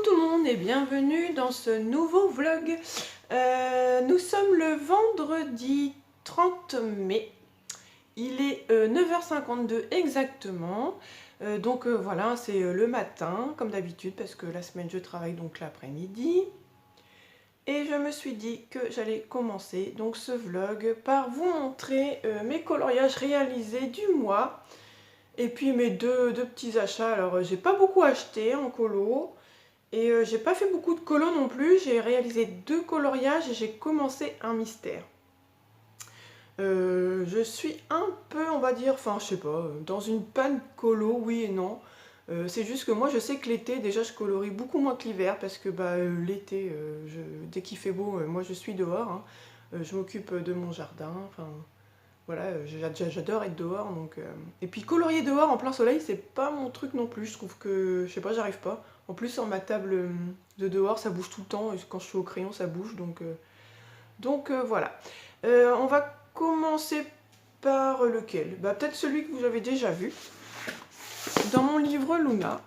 Coucou tout le monde et bienvenue dans ce nouveau vlog. Nous sommes le vendredi 30 mai. Il est 9h52 exactement. Voilà, c'est le matin comme d'habitude parce que la semaine je travaille donc l'après-midi. Et je me suis dit que j'allais commencer donc ce vlog par vous montrer mes coloriages réalisés du mois. Et puis mes deux petits achats. Alors j'ai pas beaucoup acheté en colo. Et j'ai pas fait beaucoup de colos non plus, j'ai réalisé 2 coloriages et j'ai commencé un mystère. Je suis un peu, on va dire, enfin je sais pas, dans une panne colo, oui et non. C'est juste que moi je sais que l'été, déjà je colorie beaucoup moins que l'hiver parce que l'été, dès qu'il fait beau, moi je suis dehors. Hein. Je m'occupe de mon jardin, enfin voilà, j'adore être dehors. Et puis colorier dehors en plein soleil, c'est pas mon truc non plus, je trouve que, je sais pas, j'arrive pas. En plus, sur ma table de dehors, ça bouge tout le temps. Et quand je suis au crayon, ça bouge. Voilà. On va commencer par lequel? Peut-être celui que vous avez déjà vu. Dans mon livre Luna.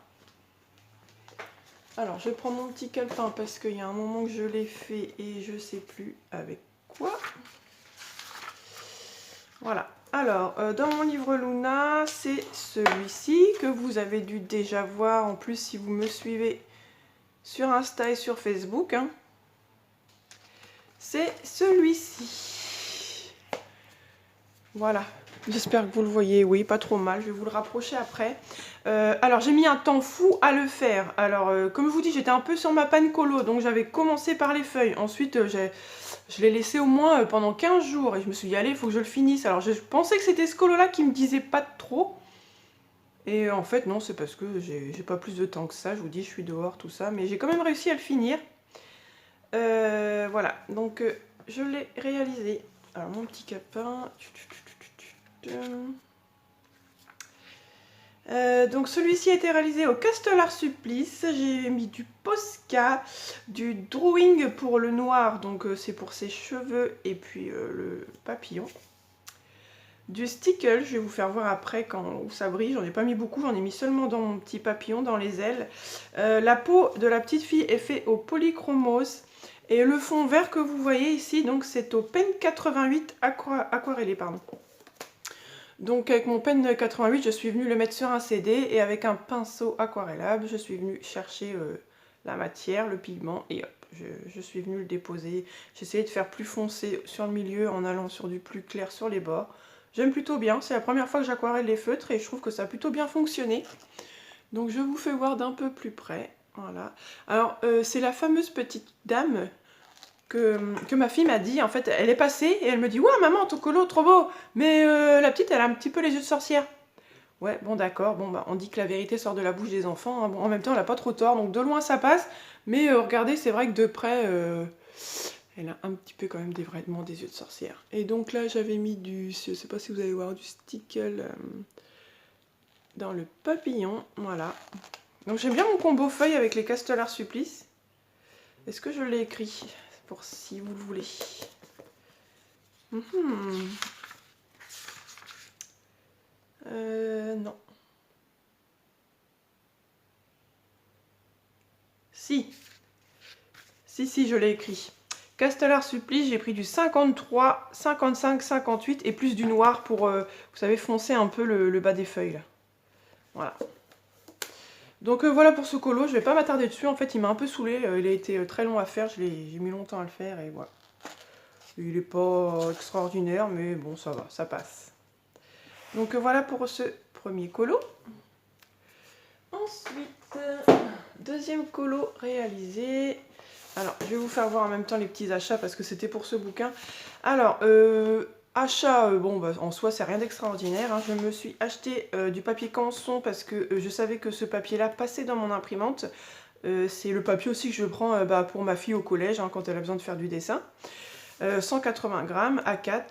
Alors, je prends mon petit calepin parce qu'il y a un moment que je l'ai fait et je sais plus avec quoi. Voilà. Alors, dans mon livre Luna, c'est celui-ci que vous avez dû déjà voir. En plus, si vous me suivez sur Insta et sur Facebook, hein. C'est celui-ci. Voilà, j'espère que vous le voyez. Oui, pas trop mal, je vais vous le rapprocher après. Alors j'ai mis un temps fou à le faire. Alors comme je vous dis, j'étais un peu sur ma panne colo, donc j'avais commencé par les feuilles. Ensuite je l'ai laissé au moins pendant 15 jours et je me suis dit allez, il faut que je le finisse. Alors je pensais que c'était ce colo là qui me disait pas trop. Et en fait non, c'est parce que j'ai pas plus de temps que ça. Je vous dis, je suis dehors, tout ça, mais j'ai quand même réussi à le finir. Voilà, donc je l'ai réalisé. Alors mon petit capin. Donc celui-ci a été réalisé au Castellar Supplice. J'ai mis du Posca, du drawing pour le noir, donc c'est pour ses cheveux et puis le papillon. Du stickle, je vais vous faire voir après où ça brille. J'en ai pas mis beaucoup, j'en ai mis seulement dans mon petit papillon, dans les ailes. La peau de la petite fille est faite au polychromos. Et le fond vert que vous voyez ici, donc c'est au Pen 88 aquarellé, pardon. Donc avec mon Pen 88, je suis venue le mettre sur un CD et avec un pinceau aquarellable, je suis venue chercher la matière, le pigment et hop, je suis venue le déposer. J'ai essayé de faire plus foncé sur le milieu en allant sur du plus clair sur les bords. J'aime plutôt bien, c'est la première fois que j'aquarelle les feutres et je trouve que ça a plutôt bien fonctionné. Donc je vous fais voir d'un peu plus près. Voilà. Alors, c'est la fameuse petite dame que ma fille m'a dit. En fait, elle est passée et elle me dit « Ouais, maman, ton colo, trop beau ! Mais la petite, elle a un petit peu les yeux de sorcière. » Ouais, bon, d'accord. Bon, on dit que la vérité sort de la bouche des enfants. Hein. Bon, en même temps, elle n'a pas trop tort. Donc, de loin, ça passe. Mais regardez, c'est vrai que de près, elle a un petit peu quand même vraiment des yeux de sorcière. Et donc là, j'avais mis je sais pas si vous allez voir, du stickle dans le papillon. Voilà. Donc j'aime bien mon combo feuille avec les Castellar Supplice. Est-ce que je l'ai écrit pour si vous le voulez? Non. Si, je l'ai écrit. Castellar Supplice, j'ai pris du 53, 55, 58 et plus du noir pour, vous savez, foncer un peu le bas des feuilles. Là. Voilà. Donc voilà pour ce colo, je vais pas m'attarder dessus, en fait il m'a un peu saoulé, il a été très long à faire, j'ai mis longtemps à le faire et voilà. Il est pas extraordinaire mais bon ça va, ça passe. Donc voilà pour ce premier colo. Ensuite, deuxième colo réalisé. Alors je vais vous faire voir en même temps les petits achats parce que c'était pour ce bouquin. Alors achat, en soi c'est rien d'extraordinaire, hein. Je me suis acheté du papier canson parce que je savais que ce papier là passait dans mon imprimante. C'est le papier aussi que je prends pour ma fille au collège hein, quand elle a besoin de faire du dessin. 180 grammes A4.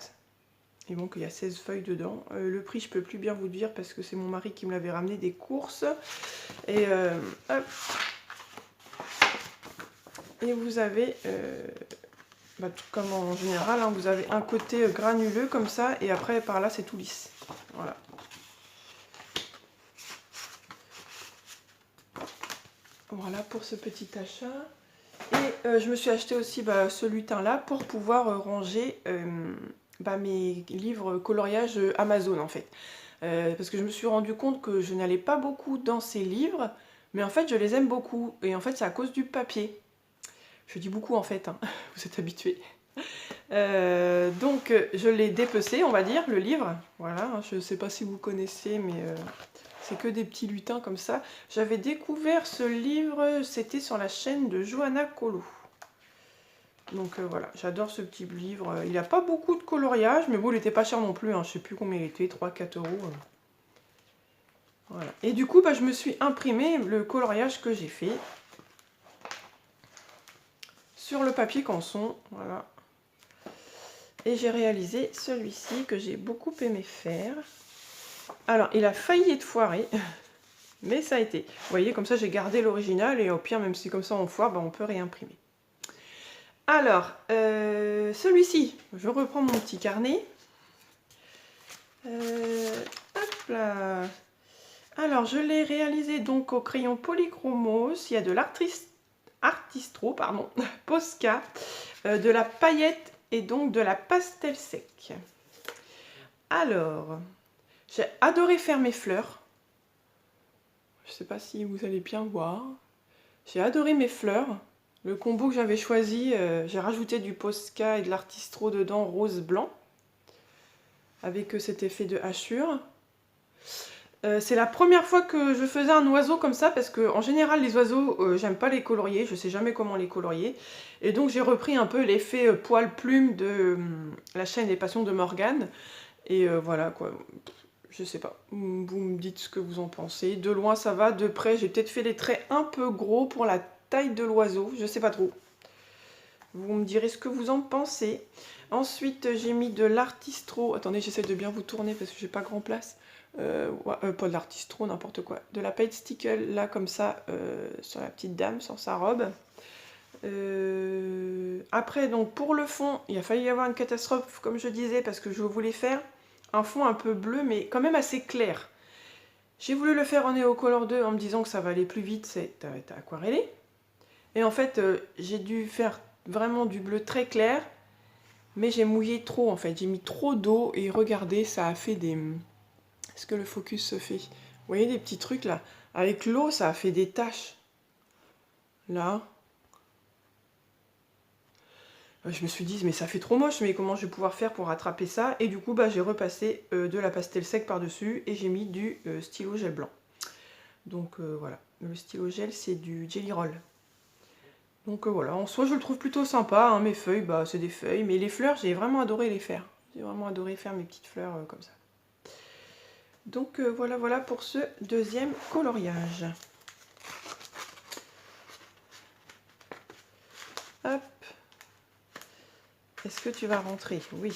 Et bon, qu'il y a 16 feuilles dedans. Le prix, je peux plus bien vous dire parce que c'est mon mari qui me l'avait ramené des courses. Et hop. Et vous avez... tout comme en général, hein, vous avez un côté granuleux comme ça, et après par là c'est tout lisse. Voilà. Voilà pour ce petit achat. Et je me suis acheté aussi ce lutin là pour pouvoir ranger mes livres coloriage Amazon en fait. Parce que je me suis rendu compte que je n'allais pas beaucoup dans ces livres, mais en fait je les aime beaucoup. Et en fait c'est à cause du papier. Je dis beaucoup en fait, hein. Vous êtes habitués. Donc je l'ai dépecé, on va dire, le livre. Voilà, hein, je ne sais pas si vous connaissez, mais c'est que des petits lutins comme ça. J'avais découvert ce livre, c'était sur la chaîne de Johanna Colo. Donc voilà, j'adore ce petit livre. Il n'a pas beaucoup de coloriage, mais bon, il n'était pas cher non plus. Hein. Je ne sais plus combien il était, 3-4 euros. Voilà. Et du coup, je me suis imprimé le coloriage que j'ai fait sur le papier canson. Voilà. Et j'ai réalisé celui-ci que j'ai beaucoup aimé faire. Alors, il a failli être foiré, mais ça a été. Vous voyez, comme ça, j'ai gardé l'original et au pire, même si comme ça on foire, on peut réimprimer. Alors, celui-ci, je reprends mon petit carnet. Hop là. Alors, je l'ai réalisé donc au crayon polychromos. Il y a de l'artistro, pardon, Posca, de la paillette et donc de la pastel sec. Alors, j'ai adoré faire mes fleurs. Je ne sais pas si vous allez bien voir. J'ai adoré mes fleurs. Le combo que j'avais choisi, j'ai rajouté du Posca et de l'artistro dedans, rose-blanc. Avec cet effet de hachure. C'est la première fois que je faisais un oiseau comme ça, parce que en général les oiseaux, j'aime pas les colorier, je sais jamais comment les colorier. Et donc j'ai repris un peu l'effet poil-plume de la chaîne des passions de Morgane. Et voilà quoi, je sais pas, vous me dites ce que vous en pensez. De loin ça va, de près j'ai peut-être fait les traits un peu gros pour la taille de l'oiseau, je sais pas trop. Vous me direz ce que vous en pensez. Ensuite j'ai mis de l'artistro, attendez j'essaie de bien vous tourner parce que j'ai pas grand place. Pas de l'artistro, n'importe quoi. De la paille stickle, là, comme ça, sur la petite dame, sur sa robe. Après, donc, pour le fond, il a failli y avoir une catastrophe, comme je disais, parce que je voulais faire un fond un peu bleu, mais quand même assez clair. J'ai voulu le faire en Neocolor 2 en me disant que ça va aller plus vite, c'est aquarellé. Et en fait, j'ai dû faire vraiment du bleu très clair, mais j'ai mouillé trop, en fait. J'ai mis trop d'eau, et regardez, ça a fait des... Est-ce que le focus se fait? Vous voyez des petits trucs là? Avec l'eau, ça a fait des taches. Là. Je me suis dit, mais ça fait trop moche, mais comment je vais pouvoir faire pour rattraper ça? Et du coup, j'ai repassé de la pastel sec par-dessus et j'ai mis du stylo gel blanc. Donc voilà, le stylo gel, c'est du Jelly Roll. Donc voilà, en soi, je le trouve plutôt sympa. Hein. Mes feuilles, c'est des feuilles. Mais les fleurs, j'ai vraiment adoré les faire. J'ai vraiment adoré faire mes petites fleurs comme ça. Donc voilà pour ce deuxième coloriage. Hop. Est-ce que tu vas rentrer? Oui.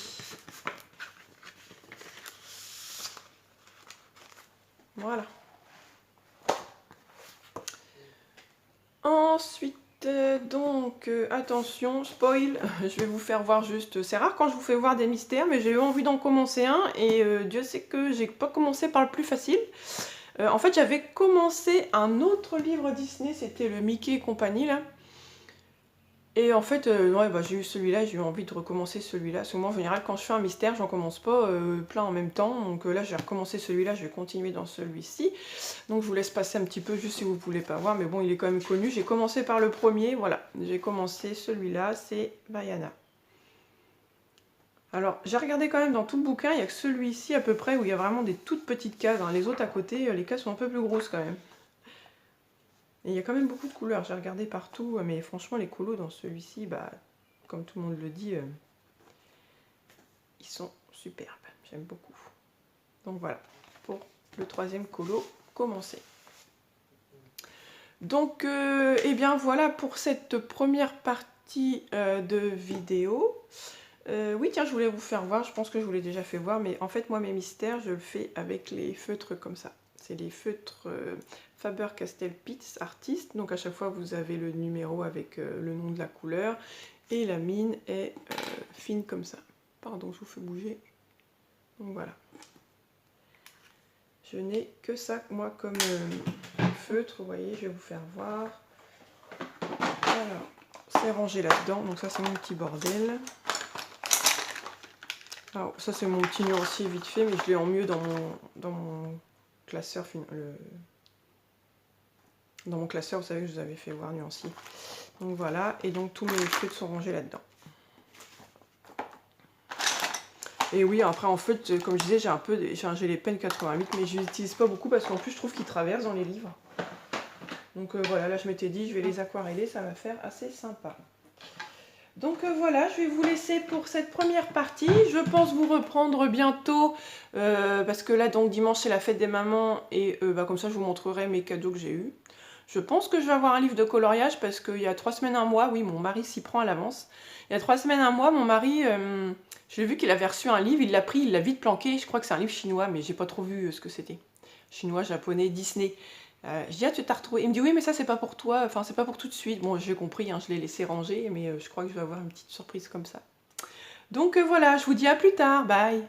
Voilà. Ensuite, attention, spoil, je vais vous faire voir juste... C'est rare quand je vous fais voir des mystères, mais j'ai eu envie d'en commencer un, et Dieu sait que j'ai pas commencé par le plus facile. En fait, j'avais commencé un autre livre Disney, c'était le Mickey et compagnie, là. Et en fait, j'ai eu celui-là, j'ai eu envie de recommencer celui-là. Parce que moi, en général, quand je fais un mystère, j'en commence pas plein en même temps. Donc là, je vais recommencer celui-là, je vais continuer dans celui-ci. Donc je vous laisse passer un petit peu, juste si vous ne voulez pas voir. Mais bon, il est quand même connu. J'ai commencé par le premier, voilà. J'ai commencé celui-là, c'est Vaiana. Alors, j'ai regardé quand même dans tout le bouquin, il n'y a que celui-ci à peu près où il y a vraiment des toutes petites cases. Hein. Les autres à côté, les cases sont un peu plus grosses quand même. Et il y a quand même beaucoup de couleurs, j'ai regardé partout, mais franchement les colos dans celui-ci, comme tout le monde le dit, ils sont superbes, j'aime beaucoup. Donc voilà, pour le troisième colo, commencer. Donc, eh bien voilà pour cette première partie de vidéo. Oui tiens, je voulais vous faire voir, je pense que je vous l'ai déjà fait voir, mais en fait moi mes mystères, je le fais avec les feutres comme ça. C'est les feutres Faber-Castell Pits Artist. Donc à chaque fois vous avez le numéro avec le nom de la couleur. Et la mine est fine comme ça. Pardon, je vous fais bouger. Donc voilà. Je n'ai que ça moi comme feutre. Vous voyez, je vais vous faire voir. Alors, c'est rangé là-dedans. Donc ça, c'est mon petit bordel. Alors, ça, c'est mon petit nuancier vite fait, mais je l'ai en mieux dans mon classeur. Dans mon classeur, vous savez que je vous avais fait voir nuancier. Donc voilà, et donc tous mes feutres sont rangés là-dedans. Et oui, après en fait, comme je disais, j'ai les pens 88, mais je les utilise pas beaucoup parce qu'en plus je trouve qu'ils traversent dans les livres. Donc voilà, là je m'étais dit, je vais les aquareller, ça va faire assez sympa. Donc voilà, je vais vous laisser pour cette première partie. Je pense vous reprendre bientôt, parce que là donc dimanche c'est la fête des mamans, et comme ça je vous montrerai mes cadeaux que j'ai eus. Je pense que je vais avoir un livre de coloriage parce qu'il y a 3 semaines, un mois, oui mon mari s'y prend à l'avance. Il y a 3 semaines, un mois, mon mari, j'ai vu qu'il avait reçu un livre, il l'a pris, il l'a vite planqué. Je crois que c'est un livre chinois, mais j'ai pas trop vu ce que c'était. Chinois, japonais, Disney. Je dis, ah, tu t'as retrouvé. Il me dit, oui, mais ça, c'est pas pour toi, enfin, c'est pas pour tout de suite. Bon, j'ai compris, hein, je l'ai laissé ranger, mais je crois que je vais avoir une petite surprise comme ça. Donc voilà, je vous dis à plus tard, bye.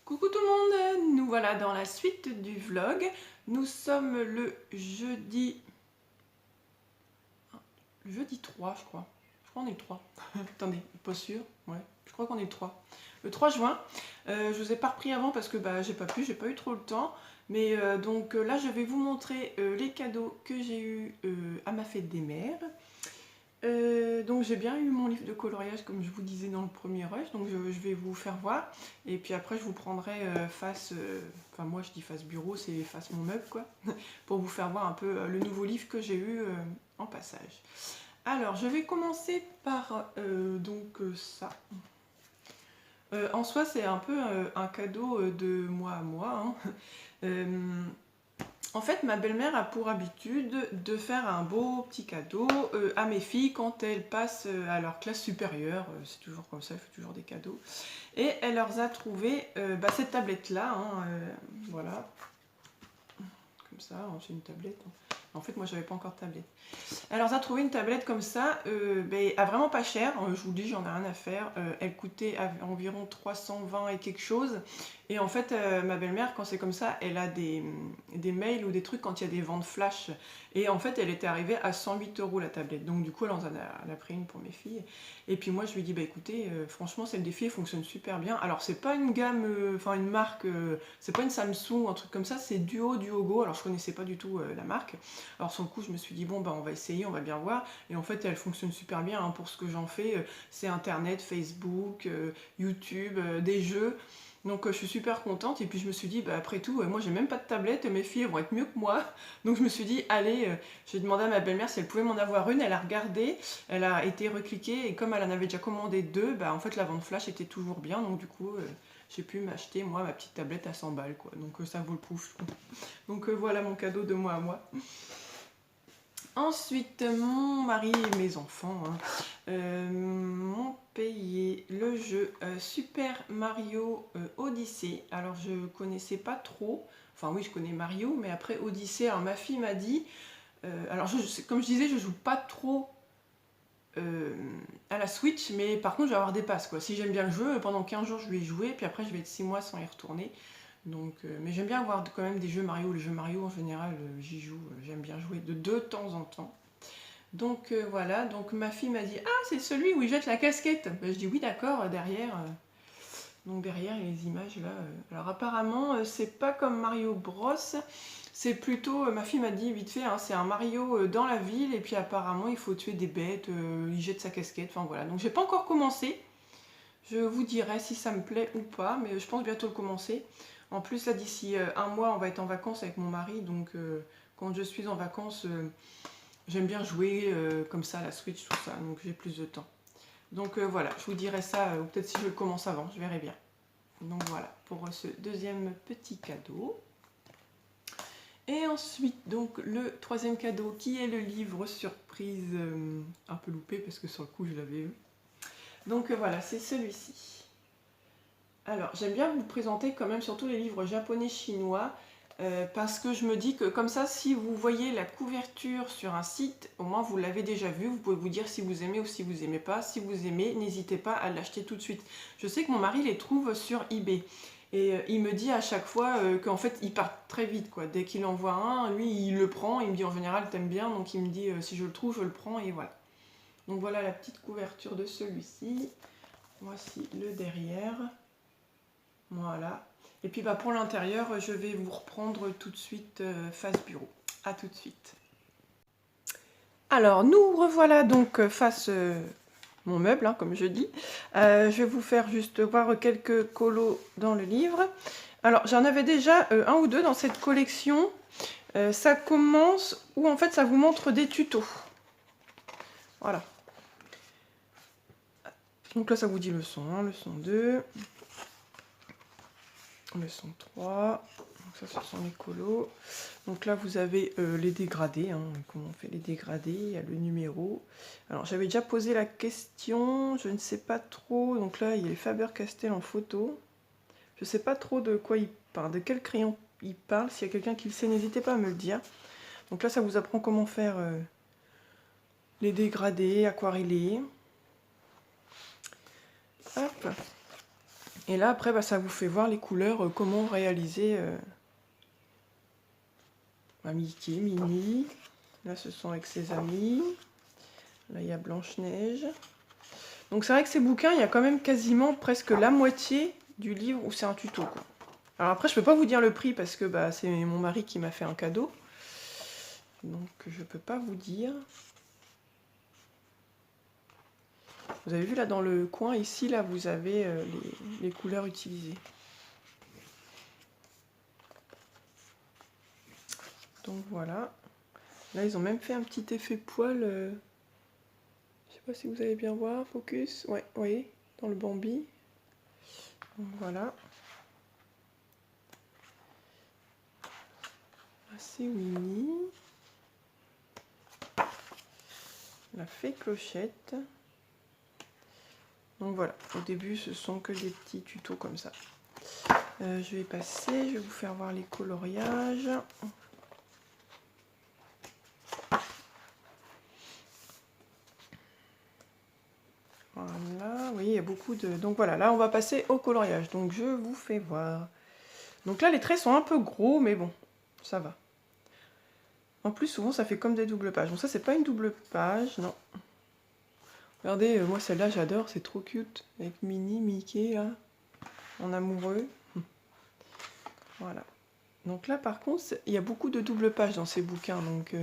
Coucou tout le monde, nous voilà dans la suite du vlog. Nous sommes le jeudi 3, je crois. Je crois qu'on est le 3. Attendez, pas sûr. Ouais, je crois qu'on est le 3. Le 3 juin. Je vous ai pas repris avant parce que j'ai pas eu trop le temps. Mais donc là, je vais vous montrer les cadeaux que j'ai eu à ma fête des mères. Donc j'ai bien eu mon livre de coloriage comme je vous disais dans le premier rush, donc je vais vous faire voir, et puis après je vous prendrai face, enfin moi je dis face bureau, c'est face mon meuble quoi, pour vous faire voir un peu le nouveau livre que j'ai eu en passage. Alors je vais commencer par ça. En soi c'est un peu un cadeau de moi à moi, hein. En fait, ma belle-mère a pour habitude de faire un beau petit cadeau à mes filles quand elles passent à leur classe supérieure. C'est toujours comme ça, elle fait toujours des cadeaux. Et elle leur a trouvé cette tablette-là, hein, voilà. Comme ça, c'est une tablette. En fait, moi, j'avais pas encore de tablette. Elle leur a trouvé une tablette comme ça, à vraiment pas cher. Je vous le dis, j'en ai rien à faire. Elle coûtait environ 320 et quelque chose. Et en fait, ma belle-mère, quand c'est comme ça, elle a des mails ou des trucs quand il y a des ventes flash. Et en fait, elle était arrivée à 108 € la tablette. Donc du coup, elle en a pris une pour mes filles. Et puis moi, je lui ai dit, écoutez, franchement, celle des filles, elle fonctionne super bien. Alors, c'est pas une gamme, une marque, c'est pas une Samsung, un truc comme ça, c'est Duo, Duogo. Alors, je connaissais pas du tout la marque. Alors, sur le coup, je me suis dit, bon, on va essayer, on va bien voir. Et en fait, elle fonctionne super bien hein, pour ce que j'en fais. C'est Internet, Facebook, YouTube, des jeux. Donc je suis super contente, et puis je me suis dit après tout moi j'ai même pas de tablette, mes filles vont être mieux que moi, donc je me suis dit allez, j'ai demandé à ma belle-mère si elle pouvait m'en avoir une. Elle a regardé, elle a été recliquée, et comme elle en avait déjà commandé 2, en fait la vente flash était toujours bien, donc du coup j'ai pu m'acheter moi ma petite tablette à 100 balles quoi, donc ça vaut le coup je trouve. Donc voilà mon cadeau de moi à moi. Ensuite, mon mari et mes enfants m'ont payé le jeu Super Mario Odyssey. Alors, je connaissais pas trop. Enfin, oui, je connais Mario, mais après Odyssey, alors ma fille m'a dit... alors, comme je disais, je joue pas trop à la Switch, mais par contre, je vais avoir des passes, quoi. Si j'aime bien le jeu, pendant 15 jours, je vais y jouer, puis après, je vais être 6 mois sans y retourner. Donc, mais j'aime bien avoir quand même des jeux Mario. Les jeux Mario en général, j'y joue, j'aime bien jouer de temps en temps. Donc voilà, donc ma fille m'a dit « Ah, c'est celui où il jette la casquette !» Je dis « Oui, d'accord, derrière. » Donc derrière, il y a les images là. Alors apparemment, c'est pas comme Mario Bros. C'est plutôt, ma fille m'a dit vite fait, hein, c'est un Mario dans la ville, et puis apparemment, il faut tuer des bêtes, il jette sa casquette, enfin voilà. Donc j'ai pas encore commencé. Je vous dirai si ça me plaît ou pas, mais je pense bientôt le commencer. En plus, là, d'ici un mois, on va être en vacances avec mon mari, donc quand je suis en vacances, j'aime bien jouer comme ça à la Switch, tout ça, donc j'ai plus de temps. Donc voilà, je vous dirai ça, ou peut-être si je le commence avant, je verrai bien. Donc voilà, pour ce deuxième petit cadeau. Et ensuite, donc, le troisième cadeau, qui est le livre surprise, un peu loupé, parce que sur le coup, je l'avais eu. Donc voilà, c'est celui-ci. Alors, j'aime bien vous présenter quand même surtout les livres japonais-chinois, parce que je me dis que comme ça, si vous voyez la couverture sur un site, au moins vous l'avez déjà vu, vous pouvez vous dire si vous aimez ou si vous n'aimez pas. Si vous aimez, n'hésitez pas à l'acheter tout de suite. Je sais que mon mari les trouve sur eBay. Et il me dit à chaque fois qu'en fait, il part très vite, quoi. Dès qu'il en voit un, lui, il le prend. Il me dit en général, t'aimes bien. Donc il me dit si je le trouve, je le prends. Et voilà. Donc voilà la petite couverture de celui-ci. Voici le derrière. Voilà. Et puis bah, pour l'intérieur, je vais vous reprendre tout de suite face bureau. A tout de suite. Alors, nous revoilà donc face mon meuble, hein, comme je dis. Je vais vous faire juste voir quelques colos dans le livre. Alors, j'en avais déjà un ou deux dans cette collection. Ça commence où en fait ça vous montre des tutos. Voilà. Donc là, ça vous dit leçon 1, leçon 2, leçon 3. Donc ça, ce sont les colos. Donc là, vous avez les dégradés, hein, comment on fait les dégradés, il y a le numéro. Alors, j'avais déjà posé la question, je ne sais pas trop. Donc là, il y a les Faber-Castell en photo. Je ne sais pas trop de quoi il parle, de quel crayon il parle. S'il y a quelqu'un qui le sait, n'hésitez pas à me le dire. Donc là, ça vous apprend comment faire les dégradés, aquarellés. Hop. Et là, après, bah, ça vous fait voir les couleurs, comment réaliser... Mickey, Minnie. Là, ce sont avec ses amis. Là, il y a Blanche-Neige. Donc, c'est vrai que ces bouquins, il y a quand même quasiment presque la moitié du livre où c'est un tuto, quoi. Alors après, je peux pas vous dire le prix parce que bah, c'est mon mari qui m'a fait un cadeau. Donc, je peux pas vous dire. Vous avez vu là dans le coin, ici, là, vous avez les couleurs utilisées. Donc, voilà. Là, ils ont même fait un petit effet poil. Je sais pas si vous allez bien voir. Focus. Ouais, vous voyez, dans le Bambi. Donc, voilà. Là, c'est Winnie. La fée Clochette. Donc voilà, au début, ce sont que des petits tutos comme ça. Je vais passer, je vais vous faire voir les coloriages. Voilà, oui, il y a beaucoup de... Donc voilà, là, on va passer au coloriage. Donc, je vous fais voir. Donc là, les traits sont un peu gros, mais bon, ça va. En plus, souvent, ça fait comme des doubles pages. Donc ça, c'est pas une double page, non. Regardez, moi, celle-là, j'adore, c'est trop cute. Avec Minnie, Mickey, là, en amoureux. Voilà. Donc là, par contre, il y a beaucoup de doubles pages dans ces bouquins, donc...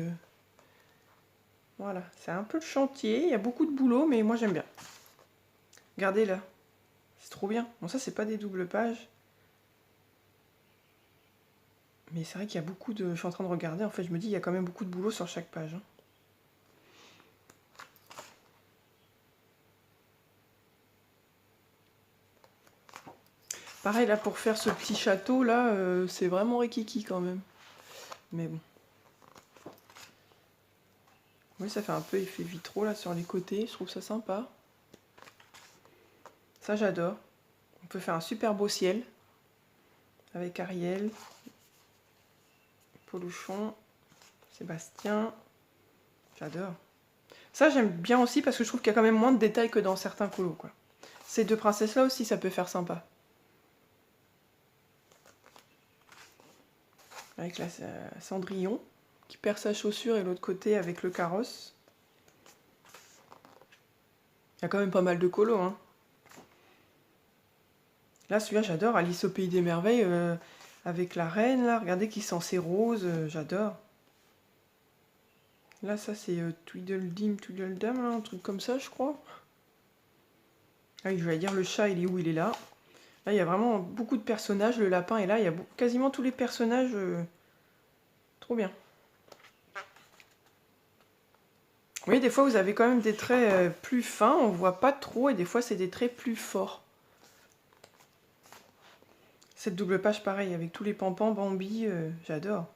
Voilà, c'est un peu le chantier, il y a beaucoup de boulot, mais moi, j'aime bien. Regardez là, c'est trop bien. Bon, ça, c'est pas des doubles pages. Mais c'est vrai qu'il y a beaucoup de... Je suis en train de regarder, en fait, je me dis, il y a quand même beaucoup de boulot sur chaque page. Hein. Pareil, là, pour faire ce petit château, là, c'est vraiment rikiki quand même. Mais bon. Oui, ça fait un peu effet vitraux, là, sur les côtés. Je trouve ça sympa. Ça, j'adore. On peut faire un super beau ciel. Avec Ariel. Polochon. Sébastien. J'adore. Ça, j'aime bien aussi parce que je trouve qu'il y a quand même moins de détails que dans certains colos, quoi. Ces deux princesses-là aussi, ça peut faire sympa. Avec la Cendrillon qui perd sa chaussure et l'autre côté avec le carrosse. Il y a quand même pas mal de colos, hein. Là, celui-là, j'adore. Alice au Pays des Merveilles avec la reine, là. Regardez qui sent ses roses, j'adore. Là, ça, c'est Tweedledum, Tweedledum, un truc comme ça, je crois. Ah oui, je vais dire le chat, il est où? Il est là. Là, il y a vraiment beaucoup de personnages. Le lapin est là. Il y a quasiment tous les personnages. Trop bien. Oui, des fois, vous avez quand même des traits plus fins. On voit pas trop. Et des fois, c'est des traits plus forts. Cette double page, pareil, avec tous les pampans, Bambi, j'adore.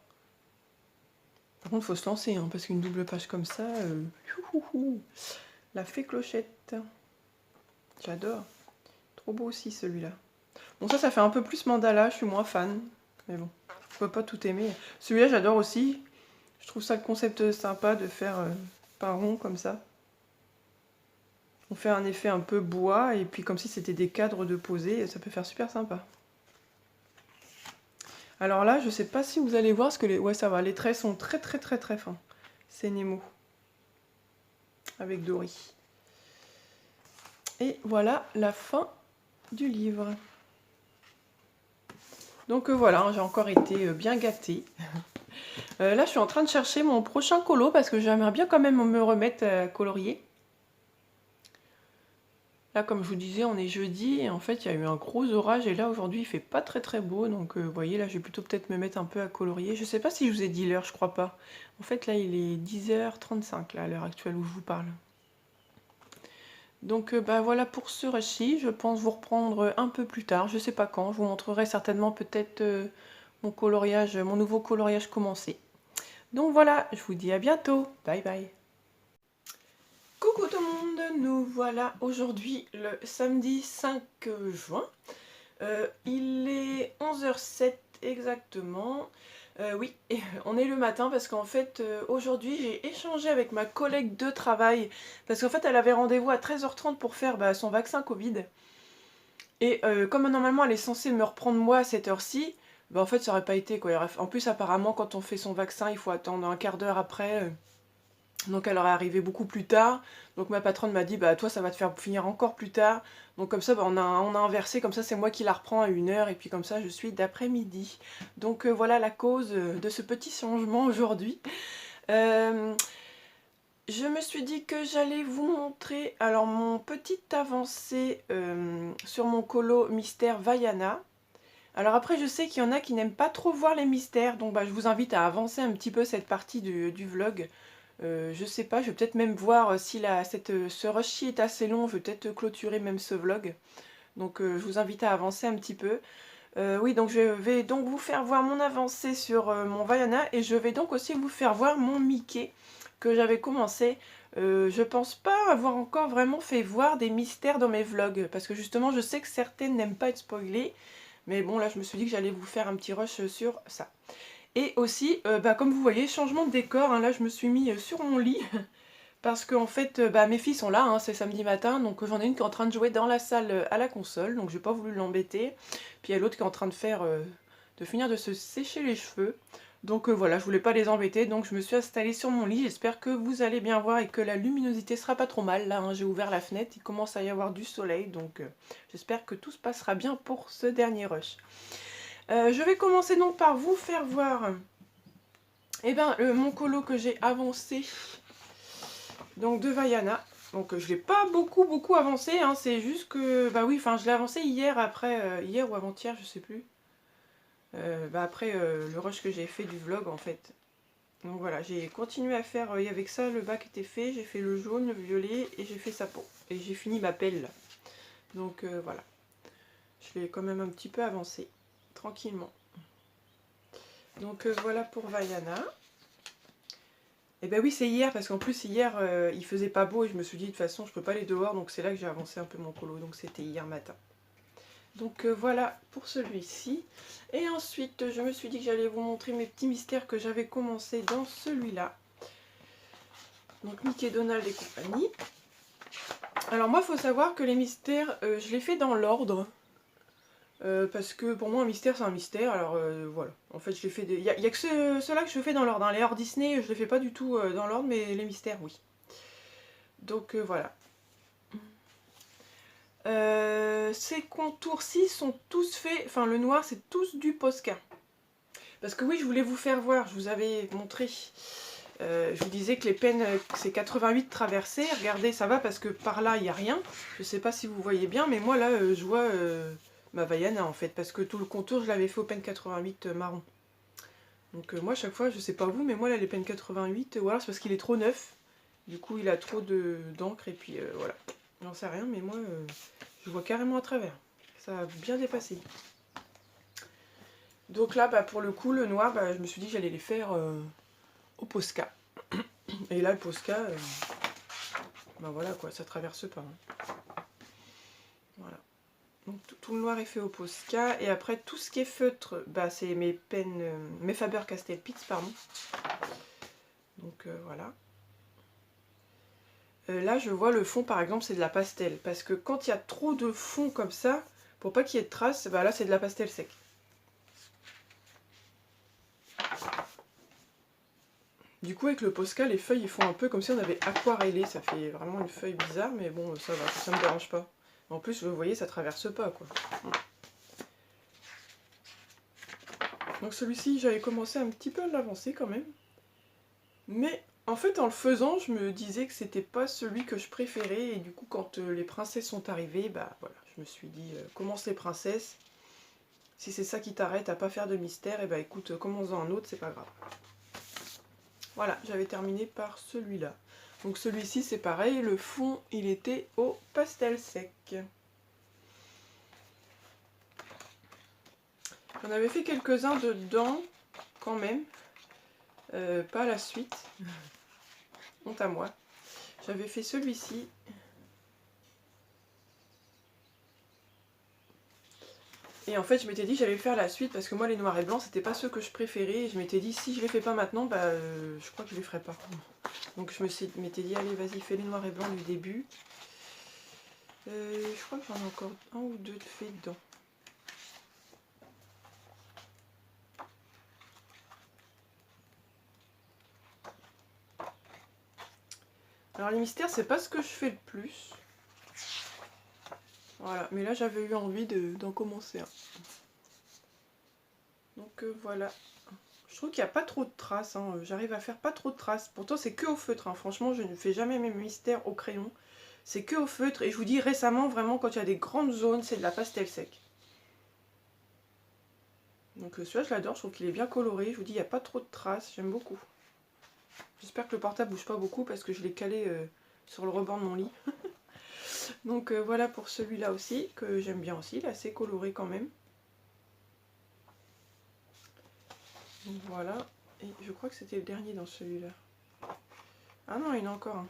Par contre, il faut se lancer, hein, parce qu'une double page comme ça... La fée Clochette. J'adore. Trop beau aussi, celui-là. Bon, ça fait un peu plus mandala, je suis moins fan. Mais bon, je peux pas tout aimer. Celui-là, j'adore aussi. Je trouve ça le concept sympa de faire par rond, comme ça. On fait un effet un peu bois, et puis comme si c'était des cadres de posée, ça peut faire super sympa. Alors là, je sais pas si vous allez voir, parce que ouais, ça va, les traits sont très fins. C'est Nemo. Avec Dory. Et voilà la fin du livre. Donc voilà, hein, j'ai encore été bien gâtée. Là, je suis en train de chercher mon prochain colo, parce que j'aimerais bien quand même me remettre à colorier. Là, comme je vous disais, on est jeudi et en fait, il y a eu un gros orage et là, aujourd'hui, il fait pas très beau. Donc, vous voyez, là, je vais plutôt peut-être me mettre un peu à colorier. Je sais pas si je vous ai dit l'heure, je crois pas. En fait, là, il est 10h35, là, à l'heure actuelle où je vous parle. Donc, bah voilà pour ce rush-ci. Je pense vous reprendre un peu plus tard. Je sais pas quand. Je vous montrerai certainement peut-être mon coloriage, mon nouveau coloriage commencé. Donc voilà, je vous dis à bientôt. Bye bye. Coucou tout le monde, nous voilà aujourd'hui le samedi 5 juin. Il est 11h07 exactement. Oui, on est le matin parce qu'en fait aujourd'hui j'ai échangé avec ma collègue de travail parce qu'en fait elle avait rendez-vous à 13h30 pour faire son vaccin Covid. Et comme normalement elle est censée me reprendre moi à cette heure-ci, en fait ça aurait pas été quoi. En plus apparemment quand on fait son vaccin il faut attendre un quart d'heure après. Donc elle aurait arrivé beaucoup plus tard. Donc ma patronne m'a dit bah toi ça va te faire finir encore plus tard. Donc comme ça on a inversé, comme ça c'est moi qui la reprends à 1h et puis comme ça je suis d'après-midi. Donc voilà la cause de ce petit changement aujourd'hui. Je me suis dit que j'allais vous montrer alors mon petite avancée sur mon colo mystère Vaiana. Alors après je sais qu'il y en a qui n'aiment pas trop voir les mystères, donc je vous invite à avancer un petit peu cette partie du vlog. Je sais pas, je vais peut-être même voir si ce rush est assez long, je vais peut-être clôturer même ce vlog. Donc je vous invite à avancer un petit peu. Oui, donc je vais donc vous faire voir mon avancée sur mon Vaiana et je vais donc aussi vous faire voir mon Mickey que j'avais commencé. Je pense pas avoir encore vraiment fait voir des mystères dans mes vlogs parce que justement je sais que certaines n'aiment pas être spoilées. Mais bon là je me suis dit que j'allais vous faire un petit rush sur ça. Et aussi, comme vous voyez, changement de décor, hein, là je me suis mis sur mon lit, parce qu'en fait, mes filles sont là, hein, c'est samedi matin, donc j'en ai une qui est en train de jouer dans la salle à la console, donc j'ai pas voulu l'embêter, puis il y a l'autre qui est en train de finir de se sécher les cheveux, donc voilà, je voulais pas les embêter, donc je me suis installée sur mon lit, j'espère que vous allez bien voir et que la luminosité sera pas trop mal, là hein, j'ai ouvert la fenêtre, il commence à y avoir du soleil, donc j'espère que tout se passera bien pour ce dernier rush. Je vais commencer donc par vous faire voir mon colo que j'ai avancé donc de Vaiana. Donc je l'ai pas beaucoup avancé, hein, c'est juste que je l'ai avancé hier après hier ou avant-hier, je sais plus. Après le rush que j'ai fait du vlog en fait. Donc voilà, j'ai continué à faire avec ça, le bas qui était fait, j'ai fait le jaune, le violet et j'ai fait sa peau. Et j'ai fini ma pelle. Donc voilà. Je l'ai quand même un petit peu avancé tranquillement. Donc voilà pour Vaiana. Et ben oui c'est hier parce qu'en plus hier il faisait pas beau et je me suis dit de toute façon je peux pas aller dehors donc c'est là que j'ai avancé un peu mon colo, donc c'était hier matin. Donc voilà pour celui-ci. Et ensuite je me suis dit que j'allais vous montrer mes petits mystères que j'avais commencé dans celui-là. Donc Mickey, Donald et compagnie. Alors moi il faut savoir que les mystères je les fais dans l'ordre. Parce que pour moi un mystère c'est un mystère, alors voilà, en fait je les fais, il y a que ceux-là que je fais dans l'ordre, hein. Les hors Disney je les fais pas du tout dans l'ordre, mais les mystères oui. Donc voilà. Ces contours-ci sont tous faits, enfin le noir c'est tous du Posca. Parce que oui je voulais vous faire voir, je vous avais montré, je vous disais que les pennes c'est 88 traversées, regardez ça va parce que par là il n'y a rien, je sais pas si vous voyez bien, mais moi là je vois ma Vaiana en fait, parce que tout le contour je l'avais fait aux pennes 88 marron. Donc moi chaque fois, je sais pas vous, mais moi là les pennes 88, ou alors c'est parce qu'il est trop neuf, du coup il a trop d'encre et puis voilà. J'en sais rien, mais moi je vois carrément à travers, ça a bien dépassé. Donc là pour le coup le noir, je me suis dit que j'allais les faire au Posca. Et là le Posca, voilà quoi, ça traverse pas. Hein. Voilà. Donc tout le noir est fait au Posca et après tout ce qui est feutre, c'est mes pennes, mes Faber-Castell Pix pardon. Donc voilà. Là je vois le fond par exemple c'est de la pastel parce que quand il y a trop de fond comme ça, pour pas qu'il y ait de traces, là c'est de la pastel sec. Du coup avec le Posca, les feuilles ils font un peu comme si on avait aquarellé, ça fait vraiment une feuille bizarre, mais bon ça va, ça me dérange pas. En plus vous voyez ça traverse pas quoi. Donc celui-ci j'avais commencé un petit peu à l'avancer quand même. Mais en fait en le faisant je me disais que c'était pas celui que je préférais et du coup quand les princesses sont arrivées, bah voilà, je me suis dit commence les princesses. Si c'est ça qui t'arrête à pas faire de mystère, et bah écoute, commence-en un autre, c'est pas grave. Voilà, j'avais terminé par celui-là. Donc celui-ci c'est pareil, le fond il était au pastel sec. J'en avais fait quelques-uns dedans quand même, pas la suite, honte à moi. J'avais fait celui-ci. Et en fait je m'étais dit que j'allais faire la suite parce que moi les noirs et blancs c'était pas ceux que je préférais. Et je m'étais dit si je les fais pas maintenant, bah je crois que je les ferai pas. Donc je m'étais dit allez vas-y fais les noirs et blancs du début. Je crois que j'en ai encore un ou deux de faits dedans. Alors les mystères c'est pas ce que je fais le plus. Voilà, mais là j'avais eu envie d'en commencer un. Donc voilà. Je trouve qu'il n'y a pas trop de traces, hein. J'arrive à faire pas trop de traces. Pourtant c'est que au feutre, hein. Franchement je ne fais jamais mes mystères au crayon. C'est que au feutre et je vous dis récemment vraiment quand il y a des grandes zones c'est de la pastel sec. Donc celui-là je l'adore, je trouve qu'il est bien coloré. Je vous dis il n'y a pas trop de traces, j'aime beaucoup. J'espère que le portable bouge pas beaucoup parce que je l'ai calé sur le rebord de mon lit. Donc voilà pour celui-là aussi, que j'aime bien aussi, il est assez coloré quand même. Donc voilà, et je crois que c'était le dernier dans celui-là. Ah non, il y en a encore un.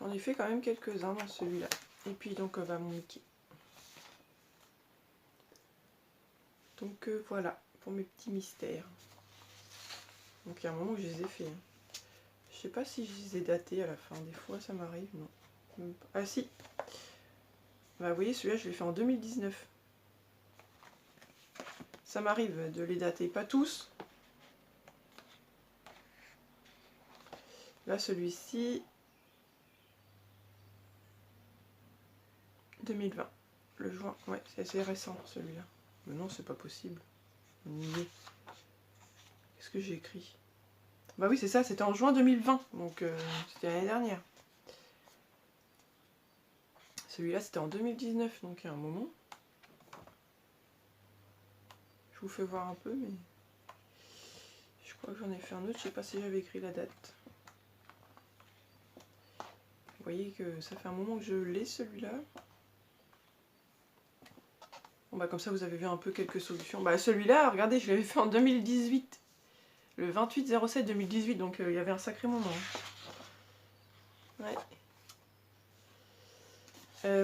J'en ai fait quand même quelques-uns dans celui-là. Et puis donc bah, mon Mickey. Donc voilà, pour mes petits mystères. Donc il y a un moment que je les ai fait. Hein. Je sais pas si je les ai datés à la fin, des fois ça m'arrive, non. Ah si. Bah vous voyez, celui-là je l'ai fait en 2019. Ça m'arrive de les dater, pas tous. Là celui-ci, 2020. Le juin, ouais, c'est assez récent celui-là. Mais non, c'est pas possible. Qu'est-ce que j'ai écrit? Bah oui, c'est ça, c'était en juin 2020, donc c'était l'année dernière. Celui-là, c'était en 2019, donc il y a un moment. Je vous fais voir un peu, mais je crois que j'en ai fait un autre, je sais pas si j'avais écrit la date. Vous voyez que ça fait un moment que je l'ai celui-là. Bon bah comme ça vous avez vu un peu quelques solutions. Bah celui-là, regardez, je l'avais fait en 2018. Le 28/07/2018, donc il y avait un sacré moment. Ouais.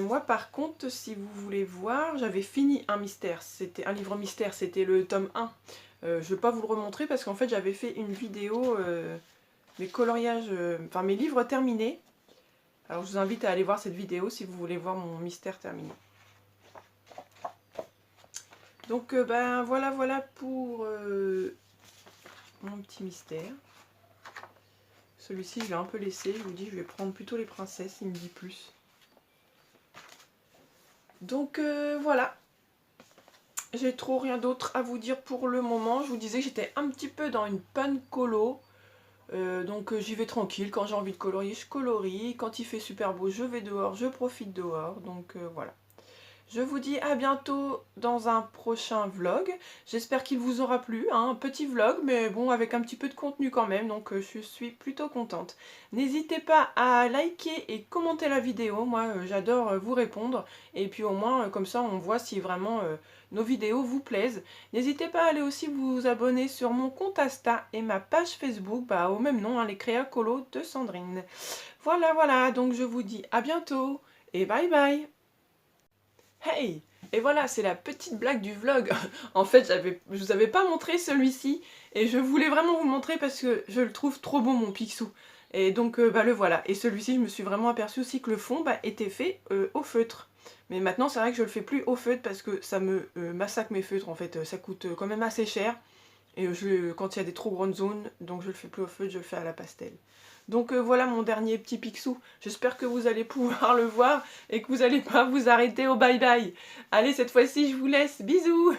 Moi par contre, si vous voulez voir, j'avais fini un mystère, c'était un livre mystère, c'était le tome 1. Je ne vais pas vous le remontrer parce qu'en fait j'avais fait une vidéo, mes coloriages, enfin mes livres terminés. Alors je vous invite à aller voir cette vidéo si vous voulez voir mon mystère terminé. Donc ben voilà pour mon petit mystère. Celui-ci je l'ai un peu laissé, je vous dis je vais prendre plutôt les princesses, il me dit plus. Donc voilà, j'ai trop rien d'autre à vous dire pour le moment. Je vous disais que j'étais un petit peu dans une panne colo. Donc j'y vais tranquille, quand j'ai envie de colorier je colorie, quand il fait super beau je vais dehors, je profite dehors, donc voilà. Je vous dis à bientôt dans un prochain vlog. J'espère qu'il vous aura plu, hein, un petit vlog, mais bon, avec un petit peu de contenu quand même, donc je suis plutôt contente. N'hésitez pas à liker et commenter la vidéo, moi j'adore vous répondre, et puis au moins comme ça on voit si vraiment nos vidéos vous plaisent. N'hésitez pas à aller aussi vous abonner sur mon compte Insta et ma page Facebook, bah, au même nom, hein, les Créa Colo de Sandrine. Voilà, donc je vous dis à bientôt, et bye bye. Hey! Et voilà, c'est la petite blague du vlog. En fait, je vous avais pas montré celui-ci, et je voulais vraiment vous le montrer parce que je le trouve trop beau, mon Picsou. Et donc, bah le voilà. Et celui-ci, je me suis vraiment aperçue aussi que le fond bah, était fait au feutre. Mais maintenant, c'est vrai que je le fais plus au feutre parce que ça me massacre mes feutres, en fait. Ça coûte quand même assez cher. Et quand il y a des trop grandes zones, donc je le fais plus au feutre, je le fais à la pastel. Donc voilà mon dernier petit Picsou. J'espère que vous allez pouvoir le voir et que vous n'allez pas vous arrêter au bye bye. Allez, cette fois-ci, je vous laisse. Bisous!